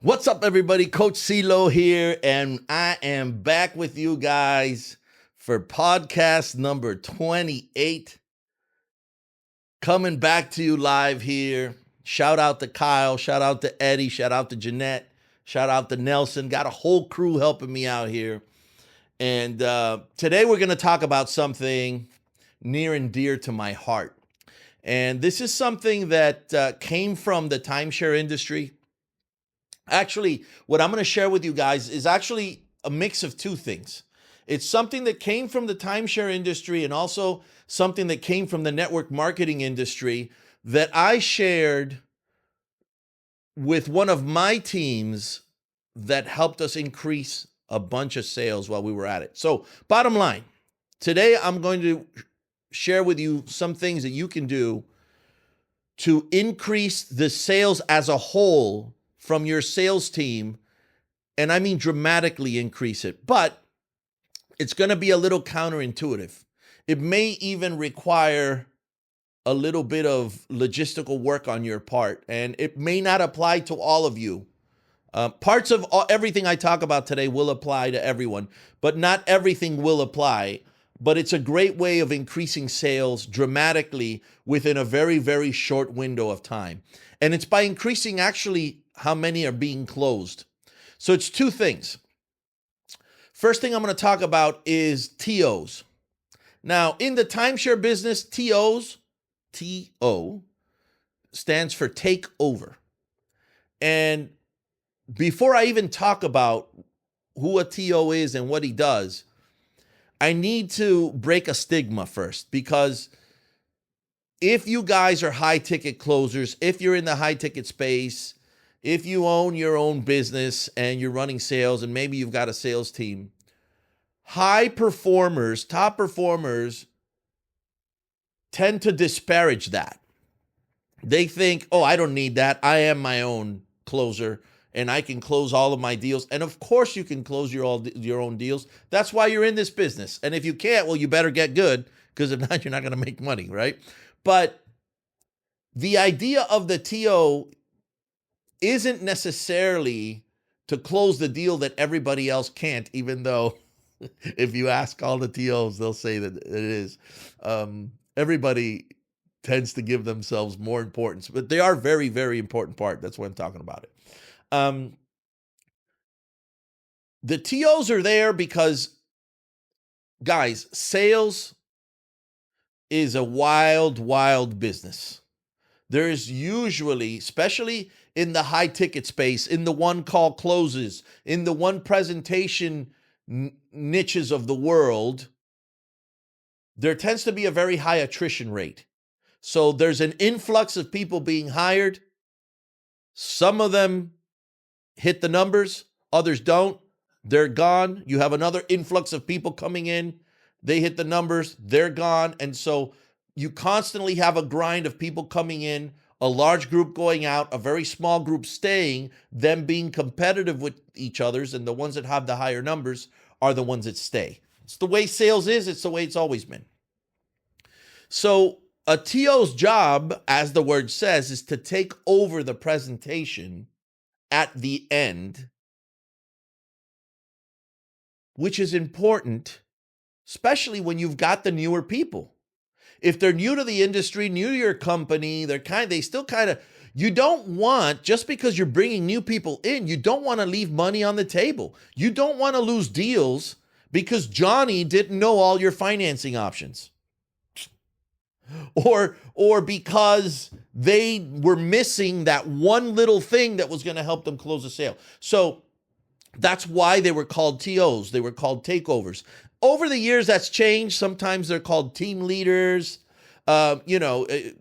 What's up, everybody? Coach Ceelo here, and I am back with you guys for podcast number 28. Coming back to you live here. Shout out to Kyle, shout out to Eddie, shout out to Jeanette, shout out to Nelson. Got a whole crew helping me out here. And today we're going to talk about something near and dear to my heart. And this is something that came from the timeshare industry. Actually, what I'm going to share with you guys is actually a mix of two things. It's something that came from the timeshare industry and also something that came from the network marketing industry that I shared with one of my teams that helped us increase a bunch of sales while we were at it. So, bottom line, today I'm going to share with you some things that you can do to increase the sales as a whole from your sales team, and I mean dramatically increase it, but it's going to be a little counterintuitive. It may even require a little bit of logistical work on your part, and it may not apply to all of you. Parts of everything I talk about today will apply to everyone, but not everything will apply. But it's a great way of increasing sales dramatically within a very, very short window of time. And it's by increasing actually how many are being closed. So it's two things. First thing I'm going to talk about is TOs. Now, in the timeshare business, TO stands for take over. And before I even talk about who a TO is and what he does, I need to break a stigma first, because if you guys are high ticket closers, if you're in the high ticket space, if you own your own business and you're running sales and maybe you've got a sales team, high performers, top performers tend to disparage that. They think, oh, I don't need that. I am my own closer and I can close all of my deals. And of course you can close your own deals. That's why you're in this business. And if you can't, well, you better get good, because if not, you're not going to make money, right? But the idea of the TO isn't necessarily to close the deal that everybody else can't, even though if you ask all the TOs, they'll say that it is. Everybody tends to give themselves more importance, but they are very, very important part. That's why I'm talking about it. The TOs are there because, guys, sales is a wild, wild business. There's usually, especially in the high ticket space, in the one call closes, in the one presentation niches of the world, there tends to be a very high attrition rate. So there's an influx of people being hired. Some of them hit the numbers, others don't. They're gone. You have another influx of people coming in. They hit the numbers, they're gone. And so you constantly have a grind of people coming in, a large group going out, a very small group staying, them being competitive with each other's, and the ones that have the higher numbers are the ones that stay. It's the way sales is. It's the way it's always been. So a TO's job, as the word says, is to take over the presentation at the end, which is important, especially when you've got the newer people. If they're new to the industry, new to your company, they still kind of, you don't want, just because you're bringing new people in, you don't want to leave money on the table. You don't want to lose deals because Johnny didn't know all your financing options. Or because they were missing that one little thing that was going to help them close a sale. So that's why they were called TOs. They were called takeovers. Over the years, that's changed. Sometimes they're called team leaders. They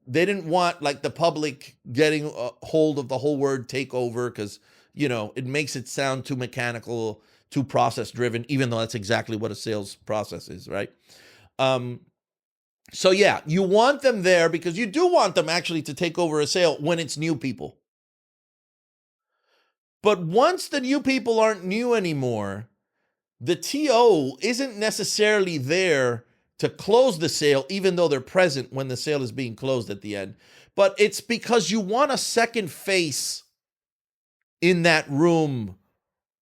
didn't want like the public getting a hold of the whole word takeover because, it makes it sound too mechanical, too process driven, even though that's exactly what a sales process is, right? So yeah, you want them there because you do want them actually to take over a sale when it's new people. But once the new people aren't new anymore, the TO isn't necessarily there to close the sale, even though they're present when the sale is being closed at the end. But it's because you want a second face in that room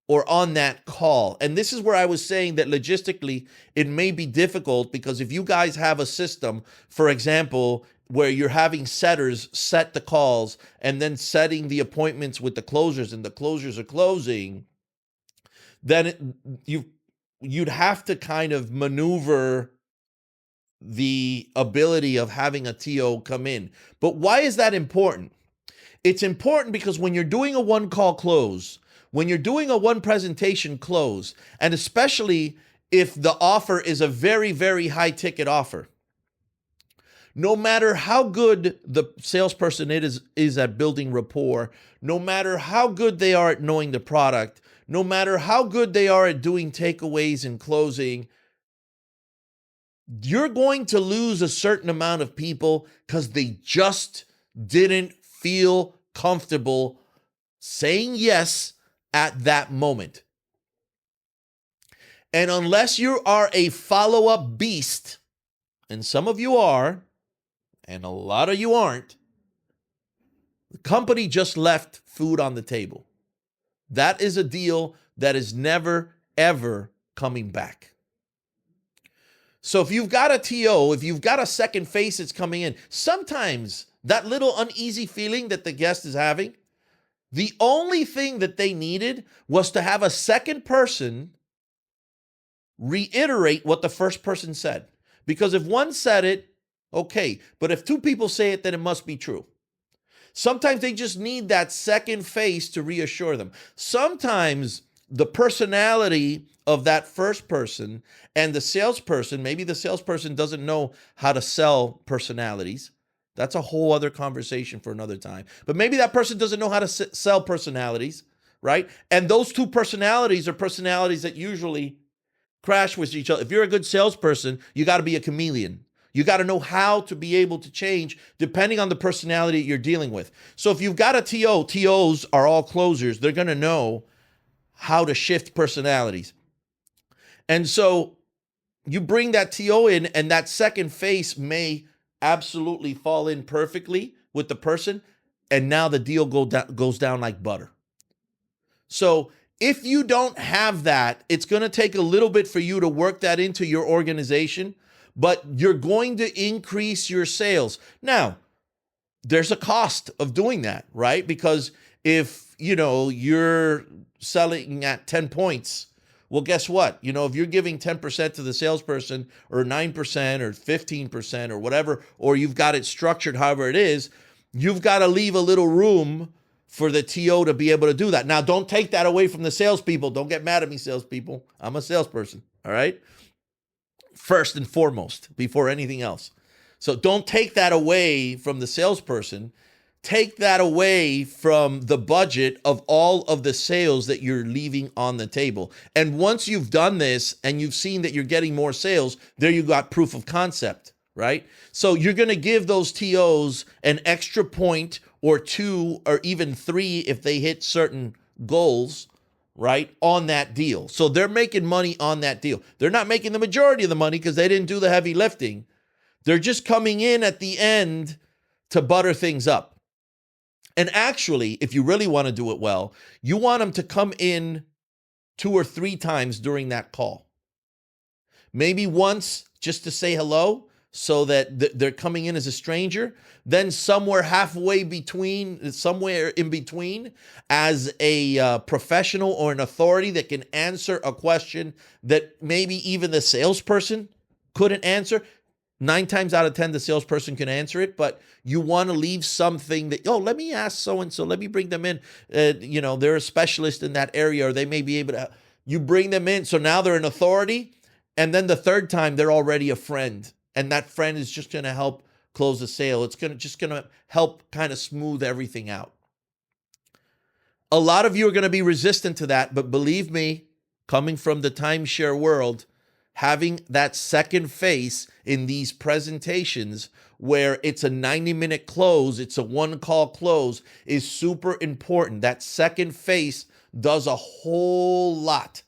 or on that call. And this is where I was saying that logistically, it may be difficult because if you guys have a system, for example, where you're having setters set the calls and then setting the appointments with the closers and the closers are closing, then you'd have to kind of maneuver the ability of having a TO come in. But why is that important? It's important because when you're doing a one call close, when you're doing a one presentation close, and especially if the offer is a very, very high ticket offer, no matter how good the salesperson is at building rapport, no matter how good they are at knowing the product, no matter how good they are at doing takeaways and closing, you're going to lose a certain amount of people because they just didn't feel comfortable saying yes at that moment. And unless you are a follow-up beast, and some of you are, and a lot of you aren't, the company just left food on the table. That is a deal that is never, ever coming back. So if you've got a TO, if you've got a second face that's coming in, sometimes that little uneasy feeling that the guest is having, the only thing that they needed was to have a second person reiterate what the first person said. Because if one said it, okay. But if two people say it, then it must be true. Sometimes they just need that second face to reassure them. Sometimes the personality of that first person and the salesperson, maybe the salesperson doesn't know how to sell personalities. That's a whole other conversation for another time. But maybe that person doesn't know how to sell personalities, right? And those two personalities are personalities that usually crash with each other. If you're a good salesperson, you got to be a chameleon. You got to know how to be able to change depending on the personality you're dealing with. So if you've got a TO, TOs are all closers. They're going to know how to shift personalities. And so you bring that TO in, and that second face may absolutely fall in perfectly with the person, and now the deal goes down like butter. So if you don't have that, it's going to take a little bit for you to work that into your organization, but you're going to increase your sales. Now, there's a cost of doing that, right? Because if, you're selling at 10 points, well, guess what? If you're giving 10% to the salesperson or 9% or 15% or whatever, or you've got it structured however it is, you've got to leave a little room for the TO to be able to do that. Now, don't take that away from the salespeople. Don't get mad at me, salespeople. I'm a salesperson, all right? First and foremost, before anything else. So don't take that away from the salesperson. Take that away from the budget of all of the sales that you're leaving on the table. And once you've done this and you've seen that you're getting more sales, there you got proof of concept, right? So you're going to give those TOs an extra point or two or even three if they hit certain goals, right, on that deal. So they're making money on that deal. They're not making the majority of the money because they didn't do the heavy lifting. They're just coming in at the end to butter things up. And actually, if you really want to do it well, you want them to come in 2 or 3 times during that call. Maybe once just to say hello so that they're coming in as a stranger. Then somewhere in between as a professional or an authority that can answer a question that maybe even the salesperson couldn't answer. 9 times out of 10, the salesperson can answer it, but you want to leave something that, let me ask so-and-so, let me bring them in. They're a specialist in that area, or they may be able to, you bring them in. So now they're an authority. And then the third time, they're already a friend. And that friend is just going to help close the sale. It's going to help kind of smooth everything out. A lot of you are going to be resistant to that, but believe me, coming from the timeshare world, having that second face in these presentations where it's a 90-minute close, it's a one-call close, is super important. That second face does a whole lot.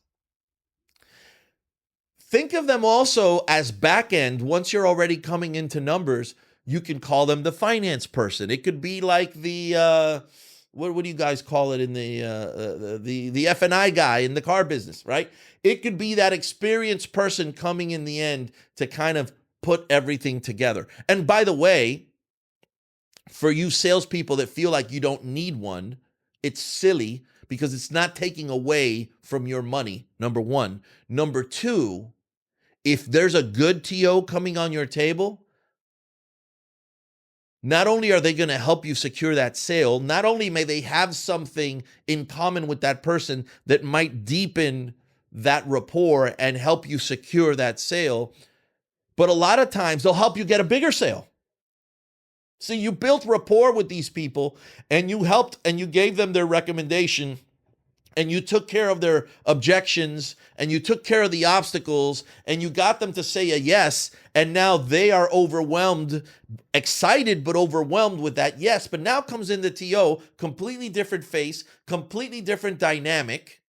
Think of them also as back end. Once you're already coming into numbers, you can call them the finance person. It could be like the what do you guys call it in the F&I guy in the car business, right? It could be that experienced person coming in the end to kind of put everything together. And by the way, for you salespeople that feel like you don't need one, it's silly because it's not taking away from your money, number one. Number two, if there's a good TO coming on your table, not only are they going to help you secure that sale, not only may they have something in common with that person that might deepen that rapport and help you secure that sale, but a lot of times they'll help you get a bigger sale. See, you built rapport with these people and you helped and you gave them their recommendation and you took care of their objections and you took care of the obstacles and you got them to say a yes. And now they are overwhelmed, excited, but overwhelmed with that yes. But now comes in the TO, completely different face, completely different dynamic,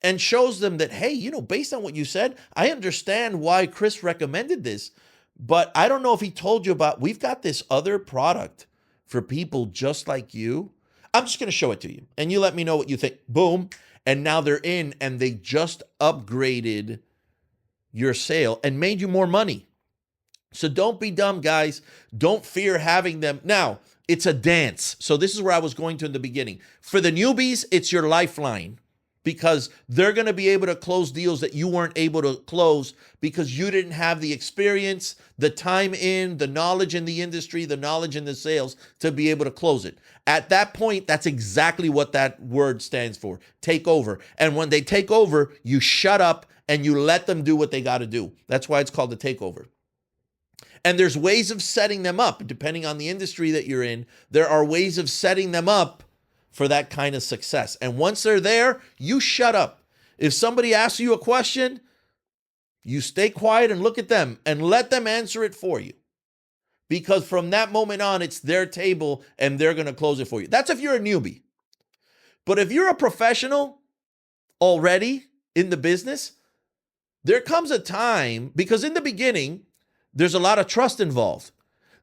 and shows them that, hey, you know, based on what you said, I understand why Chris recommended this. But I don't know if he told you about, we've got this other product for people just like you. I'm just going to show it to you and you let me know what you think. Boom. And now they're in and they just upgraded your sale and made you more money. So don't be dumb, guys. Don't fear having them. Now, it's a dance. So this is where I was going to in the beginning. For the newbies, it's your lifeline, because they're going to be able to close deals that you weren't able to close because you didn't have the experience, the time in, the knowledge in the industry, the knowledge in the sales to be able to close it. At that point, that's exactly what that word stands for, take over. And when they take over, you shut up and you let them do what they got to do. That's why it's called the takeover. And there's ways of setting them up, depending on the industry that you're in. There are ways of setting them up for that kind of success. And once they're there, you shut up. If somebody asks you a question, you stay quiet and look at them and let them answer it for you. Because from that moment on, it's their table and they're going to close it for you. That's if you're a newbie. But if you're a professional already in the business, there comes a time, because in the beginning, there's a lot of trust involved.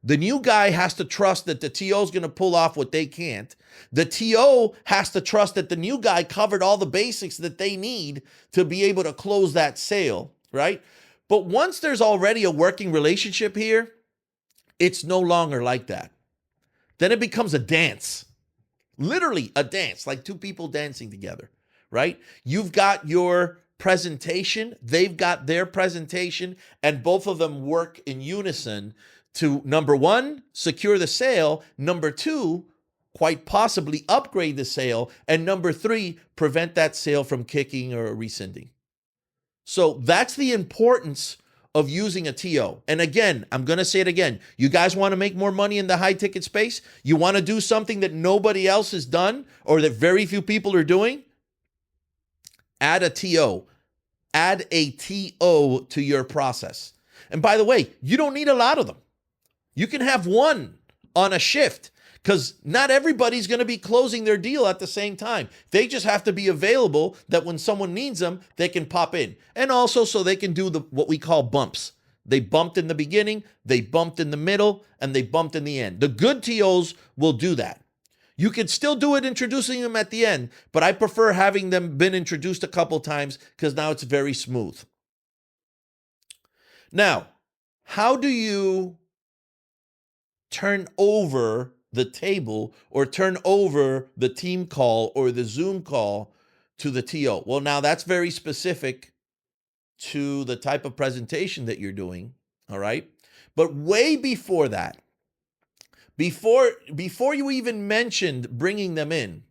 The new guy has to trust that the TO is going to pull off what they can't. The TO has to trust that the new guy covered all the basics that they need to be able to close that sale, right? But once there's already a working relationship here, it's no longer like that. Then it becomes a dance, literally a dance, like two people dancing together, right? You've got your presentation, they've got their presentation, and both of them work in unison to, number one, secure the sale, number two, quite possibly upgrade the sale, and number three, prevent that sale from kicking or rescinding. So that's the importance of using a TO. And again, I'm going to say it again. You guys want to make more money in the high ticket space? You want to do something that nobody else has done or that very few people are doing? Add a TO. Add a TO to your process. And by the way, you don't need a lot of them. You can have one on a shift, because not everybody's going to be closing their deal at the same time. They just have to be available that when someone needs them, they can pop in. And also so they can do what we call bumps. They bumped in the beginning, they bumped in the middle, and they bumped in the end. The good TOs will do that. You can still do it introducing them at the end, but I prefer having them been introduced a couple times because now it's very smooth. Now, how do you turn over the table or turn over the team call or the Zoom call to the TO? Well, now that's very specific to the type of presentation that you're doing, all right? But way before that, before you even mentioned bringing them in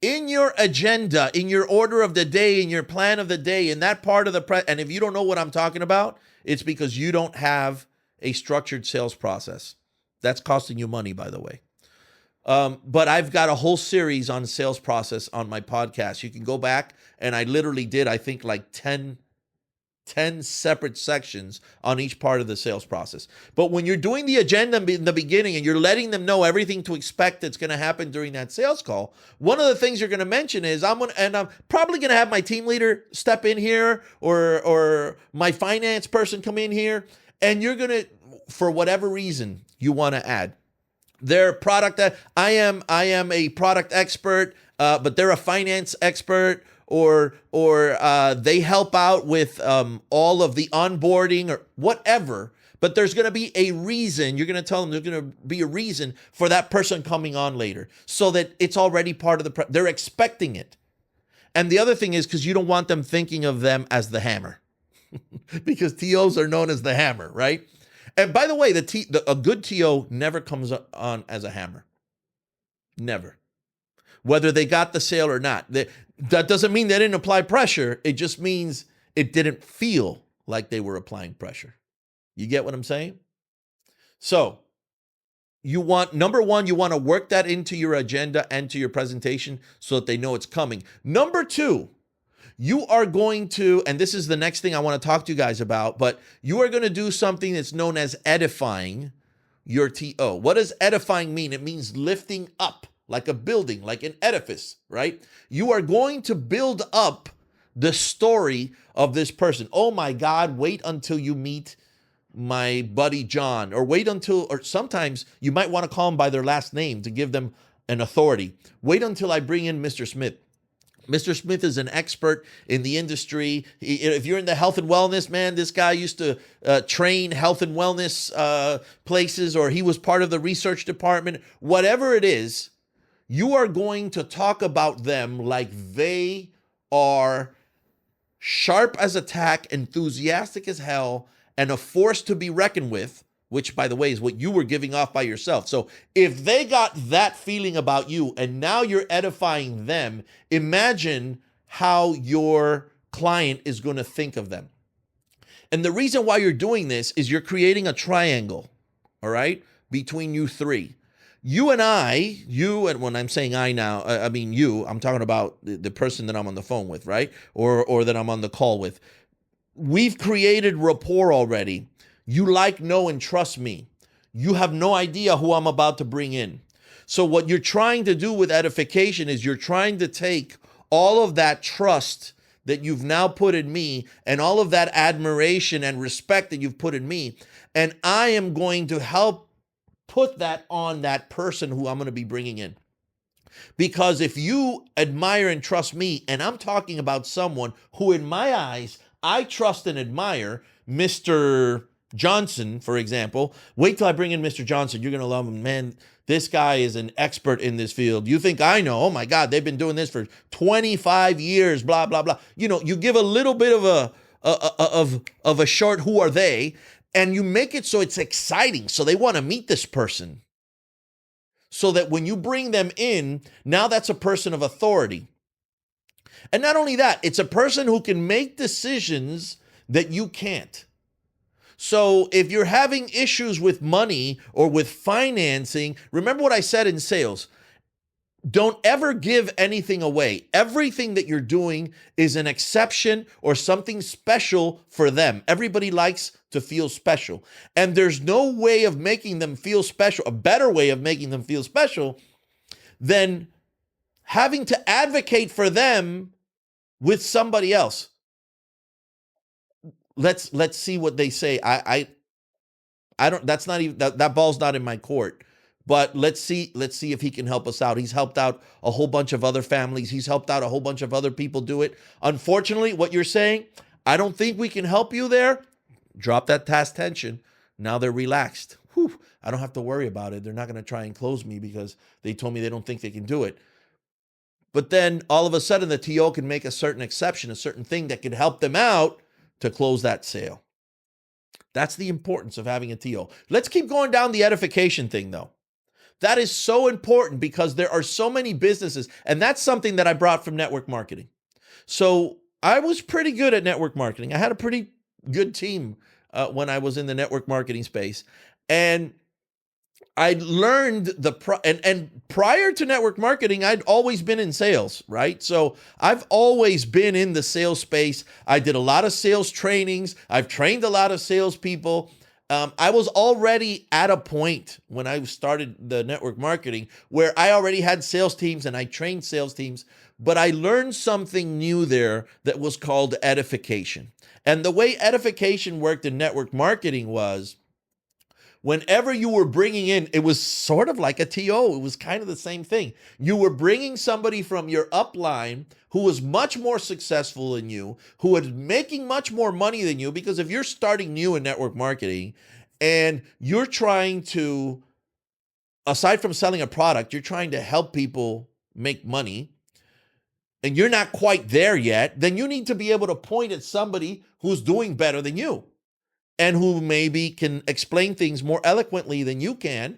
your agenda, in your order of the day, in your plan of the day, in that part of and if you don't know what I'm talking about, it's because you don't have a structured sales process. That's costing you money, by the way. But I've got a whole series on sales process on my podcast. You can go back, and I literally did, I think, like 10 separate sections on each part of the sales process. But when you're doing the agenda in the beginning and you're letting them know everything to expect that's going to happen during that sales call, one of the things you're going to mention is I'm probably going to have my team leader step in here or my finance person come in here, and you're going to, for whatever reason you want to add, Their product. I am a product expert, but they're a finance expert, or they help out with all of the onboarding or whatever. But there's going to be a reason. You're going to tell them there's going to be a reason for that person coming on later, so that it's already part of the. They're expecting it. And the other thing is because you don't want them thinking of them as the hammer, because TOs are known as the hammer, right? And by the way, a good TO never comes on as a hammer. Never. Whether they got the sale or not. That doesn't mean they didn't apply pressure. It just means it didn't feel like they were applying pressure. You get what I'm saying? So number one, you want to work that into your agenda and to your presentation so that they know it's coming. Number two, you are going to, and this is the next thing I want to talk to you guys about, but you are going to do something that's known as edifying your TO. What does edifying mean? It means lifting up, like a building, like an edifice, right? You are going to build up the story of this person. Oh my God, wait until you meet my buddy John, or sometimes you might want to call them by their last name to give them an authority. Wait until I bring in Mr. Smith. Mr. Smith is an expert in the industry. If you're in the health and wellness, man, this guy used to train health and wellness places, or he was part of the research department. Whatever it is, you are going to talk about them like they are sharp as a tack, enthusiastic as hell, and a force to be reckoned with, which, by the way, is what you were giving off by yourself. So if they got that feeling about you and now you're edifying them, imagine how your client is going to think of them. And the reason why you're doing this is you're creating a triangle, all right, between you three. You and when I'm saying I now, I mean you, I'm talking about the person that I'm on the phone with, right? Or that I'm on the call with. We've created rapport already. You like, know, and trust me. You have no idea who I'm about to bring in. So what you're trying to do with edification is you're trying to take all of that trust that you've now put in me and all of that admiration and respect that you've put in me, and I am going to help put that on that person who I'm going to be bringing in. Because if you admire and trust me, and I'm talking about someone who in my eyes, I trust and admire, Mr. Johnson, for example. Wait till I bring in Mr. Johnson. You're going to love him. Man, this guy is an expert in this field. You think I know? Oh my God, they've been doing this for 25 years, blah, blah, blah. You know, you give a little bit of a short who are they, and you make it so it's exciting. So they want to meet this person. So that when you bring them in, now that's a person of authority. And not only that, it's a person who can make decisions that you can't. So if you're having issues with money or with financing, remember what I said in sales. Don't ever give anything away. Everything that you're doing is an exception or something special for them. Everybody likes to feel special. And there's no way of making them feel special, a better way of making them feel special than having to advocate for them with somebody else. Let's see what they say. I don't, that's not even, that ball's not in my court. But let's see if he can help us out. He's helped out a whole bunch of other families. He's helped out a whole bunch of other people do it. Unfortunately, what you're saying, I don't think we can help you there. Drop that task tension. Now they're relaxed. Whew, I don't have to worry about it. They're not going to try and close me because they told me they don't think they can do it. But then all of a sudden the TO can make a certain exception, a certain thing that could help them out to close that sale. That's the importance of having a TO. Let's keep going down the edification thing though. That is so important because there are so many businesses, and that's something that I brought from network marketing. So I was pretty good at network marketing. I had a pretty good team when I was in the network marketing space. And I learned and prior to network marketing, I'd always been in sales, right? So I've always been in the sales space. I did a lot of sales trainings. I've trained a lot of salespeople. I was already at a point when I started the network marketing where I already had sales teams and I trained sales teams, but I learned something new there that was called edification. And the way edification worked in network marketing was whenever you were bringing in, it was sort of like a TO. It was kind of the same thing. You were bringing somebody from your upline who was much more successful than you, who was making much more money than you, because if you're starting new in network marketing and you're trying to, aside from selling a product, you're trying to help people make money and you're not quite there yet, then you need to be able to point at somebody who's doing better than you and who maybe can explain things more eloquently than you can.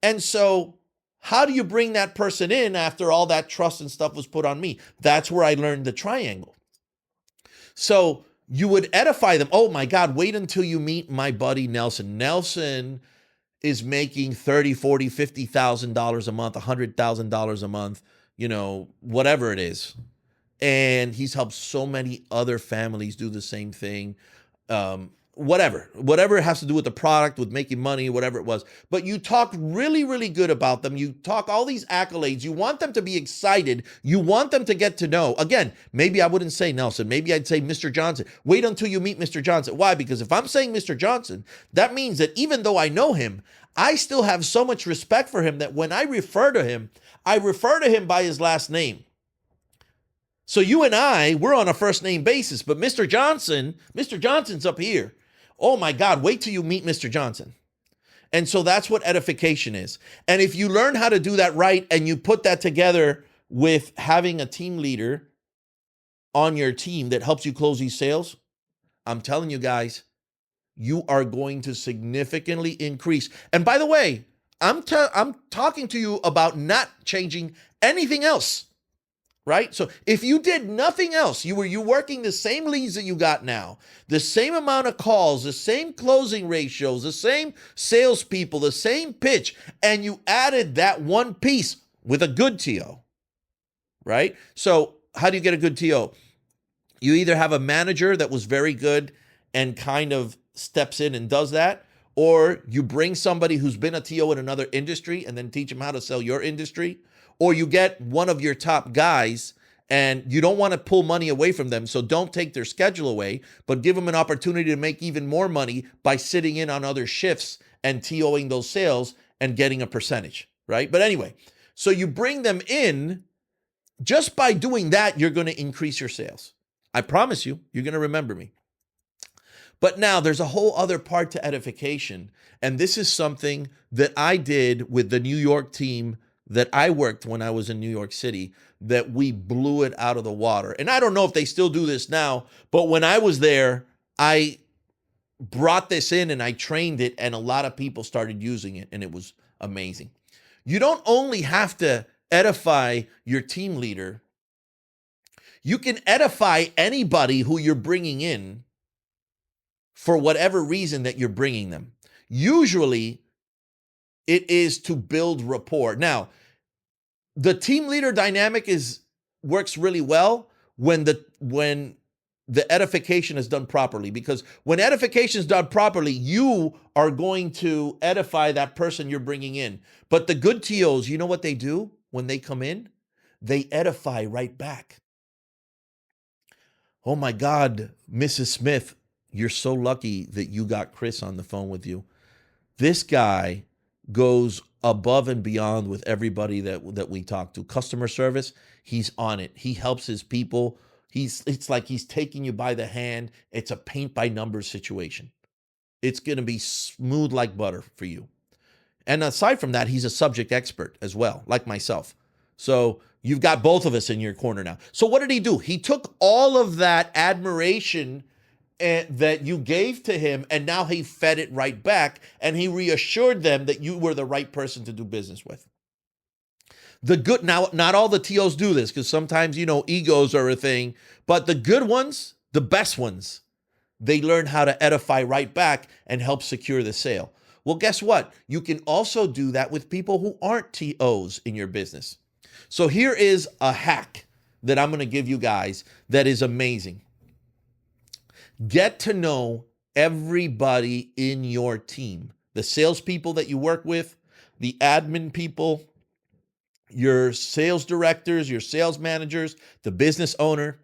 And so how do you bring that person in after all that trust and stuff was put on me? That's where I learned the triangle. So you would edify them. Oh my God, wait until you meet my buddy Nelson. Nelson is making $30, $40, $50,000 a month, $100,000 a month, whatever it is. And he's helped so many other families do the same thing. Whatever it has to do with the product, with making money, whatever it was. But you talk really, really good about them. You talk all these accolades. You want them to be excited. You want them to get to know. Again, maybe I wouldn't say Nelson. Maybe I'd say Mr. Johnson. Wait until you meet Mr. Johnson. Why? Because if I'm saying Mr. Johnson, that means that even though I know him, I still have so much respect for him that when I refer to him by his last name. So you and I, we're on a first name basis, but Mr. Johnson's up here. Oh my God, wait till you meet Mr. Johnson. And so that's what edification is. And if you learn how to do that right and you put that together with having a team leader on your team that helps you close these sales, I'm telling you guys, you are going to significantly increase. And by the way, I'm talking to you about not changing anything else. Right? So if you did nothing else, you working the same leads that you got now, the same amount of calls, the same closing ratios, the same salespeople, the same pitch, and you added that one piece with a good TO, right? So how do you get a good TO? You either have a manager that was very good and kind of steps in and does that, or you bring somebody who's been a TO in another industry and then teach them how to sell your industry. Or you get one of your top guys and you don't want to pull money away from them. So don't take their schedule away, but give them an opportunity to make even more money by sitting in on other shifts and TOing those sales and getting a percentage, right? But anyway, so you bring them in. Just by doing that, you're going to increase your sales. I promise you, you're going to remember me. But now there's a whole other part to edification. And this is something that I did with the New York team that I worked when I was in New York City, that we blew it out of the water. And I don't know if they still do this now, but when I was there, I brought this in and I trained it, and a lot of people started using it, and it was amazing. You don't only have to edify your team leader, you can edify anybody who you're bringing in for whatever reason that you're bringing them. Usually, it is to build rapport. Now, the team leader dynamic works really well when the edification is done properly, because when edification is done properly, you are going to edify that person you're bringing in. But the good TOs, you know what they do when they come in? They edify right back. Oh my God, Mrs. Smith, you're so lucky that you got Chris on the phone with you. This guy goes above and beyond with everybody that we talk to. Customer service, he's on it. He helps his people. It's like he's taking you by the hand. It's a paint by numbers situation. It's going to be smooth like butter for you. And aside from that, he's a subject expert as well, like myself. So you've got both of us in your corner now. So what did he do? He took all of that admiration that you gave to him, and now he fed it right back, and he reassured them that you were the right person to do business with. Now, not all the TOs do this, because sometimes, egos are a thing, but the good ones, the best ones, they learn how to edify right back and help secure the sale. Well, guess what? You can also do that with people who aren't TOs in your business. So here is a hack that I'm going to give you guys that is amazing. Get to know everybody in your team, the salespeople that you work with, the admin people, your sales directors, your sales managers, the business owner.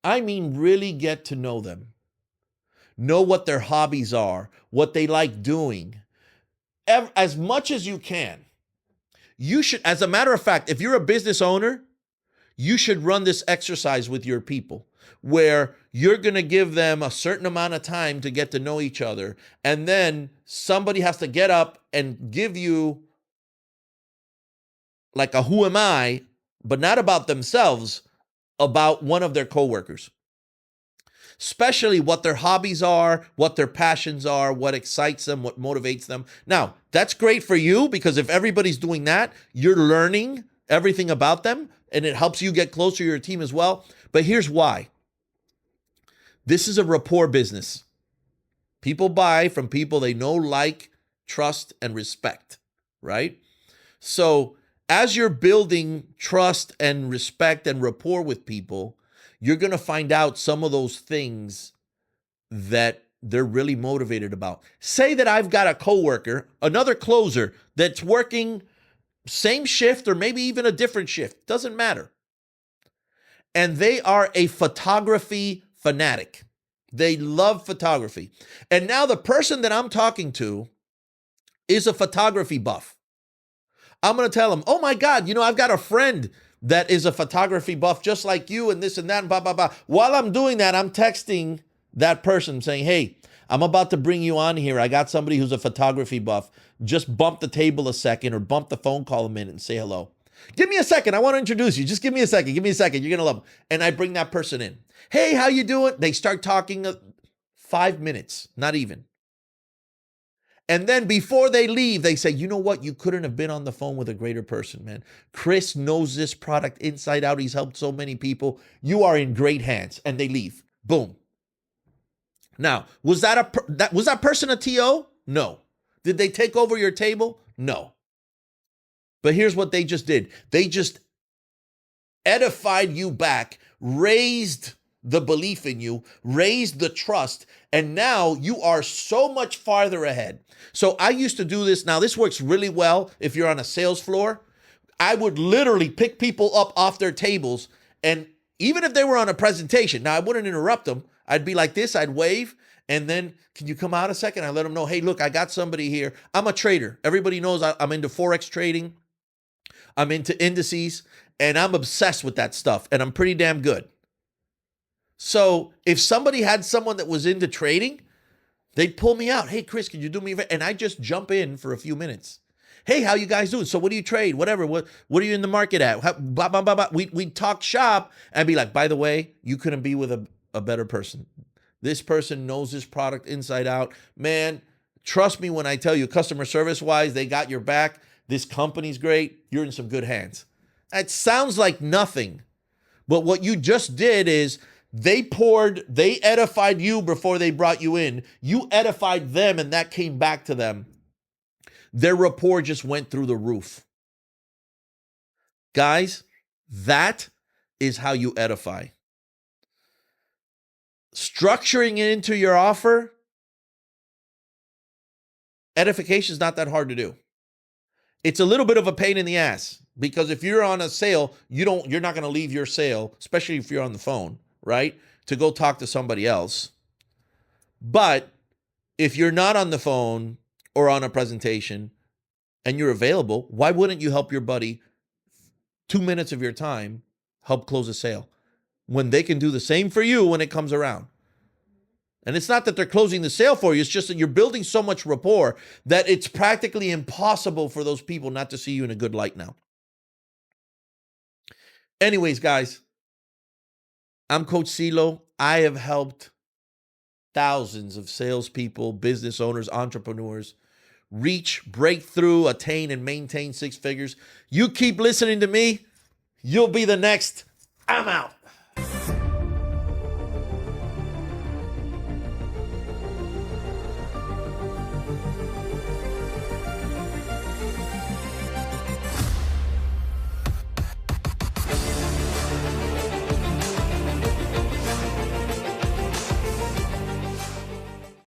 I mean, really get to know them. Know what their hobbies are, what they like doing. As much as you can. You should, as a matter of fact, if you're a business owner, you should run this exercise with your people where you're going to give them a certain amount of time to get to know each other. And then somebody has to get up and give you like a who am I, but not about themselves, about one of their coworkers. Especially what their hobbies are, what their passions are, what excites them, what motivates them. Now, that's great for you because if everybody's doing that, you're learning everything about them and it helps you get closer to your team as well. But here's why. This is a rapport business. People buy from people they know, like, trust, and respect, right? So as you're building trust and respect and rapport with people, you're going to find out some of those things that they're really motivated about. Say that I've got a coworker, another closer that's working same shift or maybe even a different shift, doesn't matter. And they are a photography fanatic. They love photography. And now the person that I'm talking to is a photography buff. I'm going to tell them, oh my God, I've got a friend that is a photography buff just like you and this and that and blah, blah, blah. While I'm doing that, I'm texting that person saying, hey, I'm about to bring you on here. I got somebody who's a photography buff. Just bump the table a second or bump the phone call a minute and say hello. Give me a second. I want to introduce you. Just give me a second. Give me a second. You're going to love them. And I bring that person in. Hey, how you doing? They start talking 5 minutes, not even. And then before they leave, they say, you know what? You couldn't have been on the phone with a greater person, man. Chris knows this product inside out. He's helped so many people. You are in great hands. And they leave. Boom. Now, was that person a TO? No. Did they take over your table? No. But here's what they just did. They just edified you back, raised the belief in you, raised the trust, and now you are so much farther ahead. So I used to do this. Now, this works really well if you're on a sales floor. I would literally pick people up off their tables, and even if they were on a presentation, now I wouldn't interrupt them. I'd be like this, I'd wave, and then, can you come out a second? I let them know, hey, look, I got somebody here. I'm a trader. Everybody knows I'm into Forex trading. I'm into indices, and I'm obsessed with that stuff, and I'm pretty damn good. So if somebody had someone that was into trading, they'd pull me out. Hey, Chris, can you do me a favor? And I just jump in for a few minutes. Hey, how you guys doing? So what do you trade? Whatever. What are you in the market at? Blah, blah, blah, blah. We'd talk shop and be like, by the way, you couldn't be with a better person. This person knows this product inside out. Man, trust me when I tell you, customer service-wise, they got your back. This company's great. You're in some good hands. That sounds like nothing. But what you just did is they edified you before they brought you in. You edified them, and that came back to them. Their rapport just went through the roof. Guys, that is how you edify. Structuring it into your offer, edification is not that hard to do. It's a little bit of a pain in the ass because if you're on a sale, you're not going to leave your sale, especially if you're on the phone, right? To go talk to somebody else. But if you're not on the phone or on a presentation and you're available, why wouldn't you help your buddy 2 minutes of your time help close a sale when they can do the same for you when it comes around? And it's not that they're closing the sale for you. It's just that you're building so much rapport that it's practically impossible for those people not to see you in a good light now. Anyways, guys, I'm Coach Ceelo. I have helped thousands of salespeople, business owners, entrepreneurs reach, break through, attain, and maintain 6 figures. You keep listening to me, you'll be the next. I'm out.